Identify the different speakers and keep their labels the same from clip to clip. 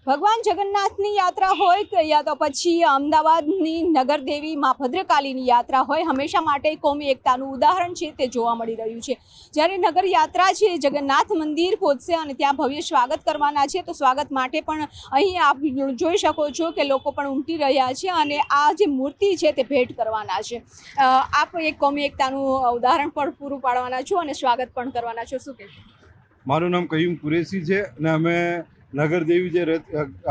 Speaker 1: ભગવાન જગન્નાથની યાત્રા હોય કે યા તો પછી અમદાવાદની નગરદેવી મા ભદ્રકાલીની યાત્રા હોય, હંમેશા માટે કોમી એકતાનું ઉદાહરણ છે તે જોવા મળી રહ્યું છે। જ્યારે નગર યાત્રા છે જગન્નાથ મંદિર પહોંચશે અને ત્યાં ભવ્ય સ્વાગત કરવાના છે, તો સ્વાગત માટે પણ અહીં આપ જોઈ શકો છો કે લોકો પણ ઉમટી રહ્યા છે અને આ જે મૂર્તિ છે તે ભેટ કરવાના છે। આપ એક કોમી એકતાનું ઉદાહરણ પણ પૂરું પાડવાના છો અને સ્વાગત પણ કરવાના છો, શું કહેશો?
Speaker 2: મારું નામ કયુમ કુરેશી છે અને અમે નગરદેવી જે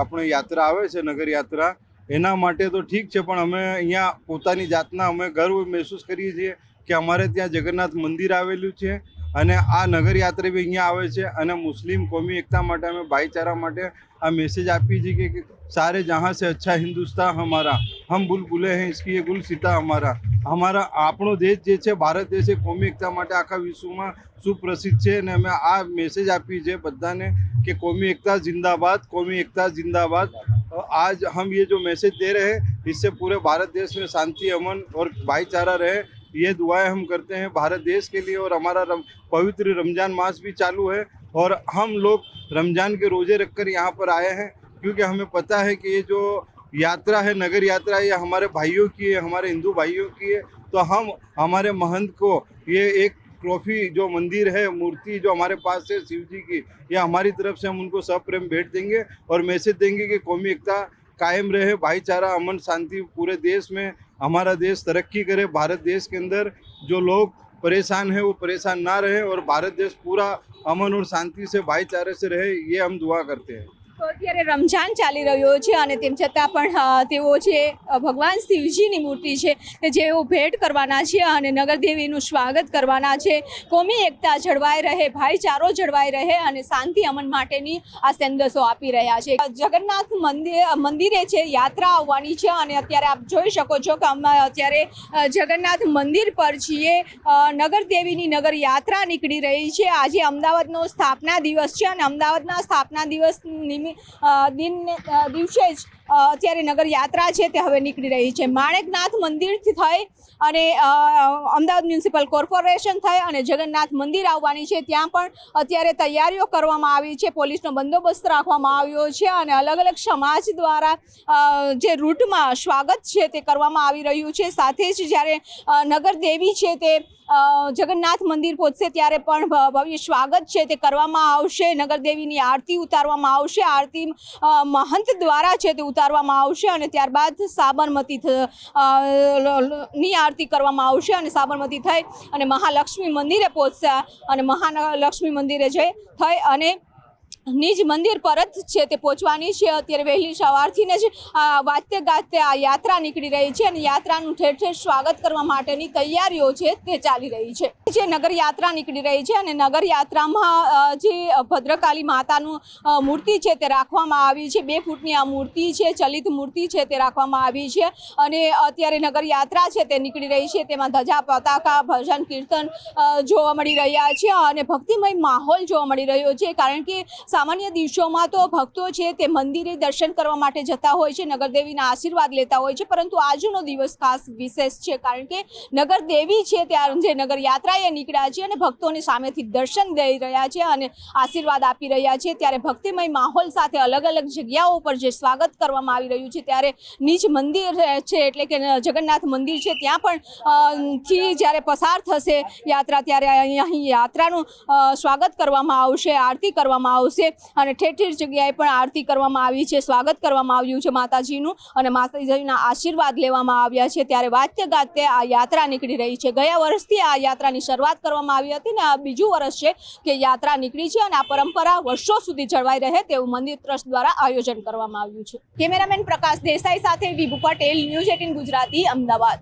Speaker 2: આપણે યાત્રા આવે છે નગર યાત્રા, એના માટે તો ઠીક છે, પણ અમે અહીંયા પોતાની જાતના અમે ગર્વ મહેસૂસ કરીએ છીએ કે અમારે ત્યાં જગન્નાથ મંદિર આવેલું છે અને આ નગર યાત્રા બી અહીંયા આવે છે અને મુસ્લિમ કોમી એકતા માટે અમે ભાઈચારા માટે આ મેસેજ આપીએ છીએ કે सारे जहाँ से अच्छा हिंदुस्तान हमारा, हम बुलबुले हैं इसकी ये गुलसिता हमारा આપણો દેશ જે છે ભારત દેશ એ કોમી એકતા માટે આખા વિશ્વમાં સુપ્રસિદ્ધ છે અને અમે આ મેસેજ આપી છે બધાને कि कौमी एकता जिंदाबाद, कौमी एकता जिंदाबाद। आज हम ये जो मैसेज दे रहे हैं इससे पूरे भारत देश में शांति, अमन और भाईचारा रहे, ये दुआएं हम करते हैं भारत देश के लिए। और हमारा पवित्र रमजान मास भी चालू है और हम लोग रमजान के रोजे रखकर यहाँ पर आए हैं क्योंकि हमें पता है कि ये जो यात्रा है नगर यात्रा, ये हमारे भाइयों की है, हमारे हिंदू भाइयों की है। तो हम हमारे महंत को ये एक ट्रॉफी जो मंदिर है, मूर्ति जो हमारे पास है शिव जी की, ये हमारी तरफ से हम उनको सब प्रेम भेंट देंगे और मैसेज देंगे कि कौमी एकता कायम रहे, भाईचारा, अमन, शांति पूरे देश में, हमारा देश तरक्की करे। भारत देश के अंदर जो लोग परेशान है वो परेशान ना रहे और भारत देश पूरा अमन और शांति से भाईचारे से रहे, ये हम दुआ करते हैं।
Speaker 1: તો અત્યારે રમઝાન ચાલી રહ્યો છે અને તેમ છતાં પણ તેઓ છે ભગવાન શિવજીની મૂર્તિ છે કે જેઓ ભેટ કરવાના છે અને નગરદેવીનું સ્વાગત કરવાના છે। કોમી એકતા જળવાઈ રહે, ભાઈચારો જળવાઈ રહે અને શાંતિ અમન માટેની આ સંદેશો આપી રહ્યા છે। જગન્નાથ મંદિરે છે યાત્રા આવવાની છે અને અત્યારે આપ જોઈ શકો છો કે અમે અત્યારે જગન્નાથ મંદિર પર છીએ। નગરદેવીની નગર યાત્રા નીકળી રહી છે। આજે અમદાવાદનો સ્થાપના દિવસ છે અને અમદાવાદના સ્થાપના દિવસે જ અત્યારે નગર યાત્રા છે તે હવે નીકળી રહી છે। માણેકનાથ મંદિરથી થઈ અને અમદાવાદ મ્યુનિસિપલ કોર્પોરેશન થઈ અને જગન્નાથ મંદિર આવવાની છે, ત્યાં પણ અત્યારે તૈયારીઓ કરવામાં આવી છે, પોલીસનો બંદોબસ્ત રાખવામાં આવ્યો છે અને અલગ અલગ સમાજ દ્વારા જે રૂટમાં સ્વાગત છે તે કરવામાં આવી રહ્યું છે। સાથે જ જ્યારે નગરદેવી છે તે જગન્નાથ મંદિર પહોંચશે ત્યારે પણ ભવ્ય સ્વાગત છે તે કરવામાં આવશે। નગરદેવીની આરતી ઉતારવામાં આવશે, આરતી મહંત દ્વારા છે તે ઉતારવામાં આવશે અને ત્યારબાદ સાબરમતી ની આરતી કરવામાં આવશે અને સાબરમતી થઈ અને મહાલક્ષ્મી મંદિરે પહોંચશે અને મહાલક્ષ્મી મંદિરે જઈ થઈ અને નિજ મંદિર પરત છે તે પહોંચવાની છે। અત્યારે વહેલી સવારથી જ વાજતે ગાજતે આ યાત્રા નીકળી રહી છે અને યાત્રાનું ઠેર ઠેર સ્વાગત કરવા માટેની તૈયારીઓ છે તે ચાલી રહી છે। જે નગર યાત્રા નીકળી રહી છે અને નગર યાત્રામાં જે ભદ્રકાલી માતાનું મૂર્તિ છે તે રાખવામાં આવી છે, 2 ફૂટની આ મૂર્તિ છે, ચલિત મૂર્તિ છે તે રાખવામાં આવી છે અને અત્યારે નગર યાત્રા છે તે નીકળી રહી છે। તેમાં ધજા, પતાકા, ભજન, કીર્તન જોવા મળી રહ્યા છે અને ભક્તિમય માહોલ જોવા મળી રહ્યો છે, કારણ કે સામાન્ય દિવસોમાં તો ભક્તો છે તે મંદિરે દર્શન કરવા માટે જતા હોય છે, નગરદેવીના આશીર્વાદ લેતા હોય છે, પરંતુ આજનો દિવસ ખાસ વિશેષ છે કારણ કે નગરદેવી છે ત્યાં જે નગર યાત્રાએ નીકળ્યા છે અને ભક્તોને સામેથી દર્શન દઈ રહ્યા છે અને આશીર્વાદ આપી રહ્યા છે। ત્યારે ભક્તિમય માહોલ સાથે અલગ અલગ જગ્યાઓ પર જે સ્વાગત કરવામાં આવી રહ્યું છે, ત્યારે નિજ મંદિર છે એટલે કે જગન્નાથ મંદિર છે ત્યાં પણ થી જ્યારે પસાર થશે યાત્રા ત્યારે અહીં યાત્રાનું સ્વાગત કરવામાં આવશે, આરતી કરવામાં આવશે અને ઠેર ઠેર જગ્યાએ પણ આરતી કરવામાં આવી છે, સ્વાગત કરવામાં આવ્યું છે માતાજીનું અને માતાજીના આશીર્વાદ લેવામાં આવ્યા છે। ત્યારે વાજતે ગાજતે આ યાત્રા નીકળી રહી છે। ગયા વર્ષથી આ યાત્રાની શરૂઆત કરવામાં આવી હતી ને આ બીજું વર્ષ છે કે યાત્રા નીકળી છે અને આ પરંપરા વર્ષો સુધી જળવાઈ રહે તેવું મંદિર ટ્રસ્ટ દ્વારા આયોજન કરવામાં આવ્યું છે। કેમેરામેન પ્રકાશ દેસાઈ સાથે વિભુ પટેલ, ન્યૂઝ 18 ગુજરાતી, અમદાવાદ।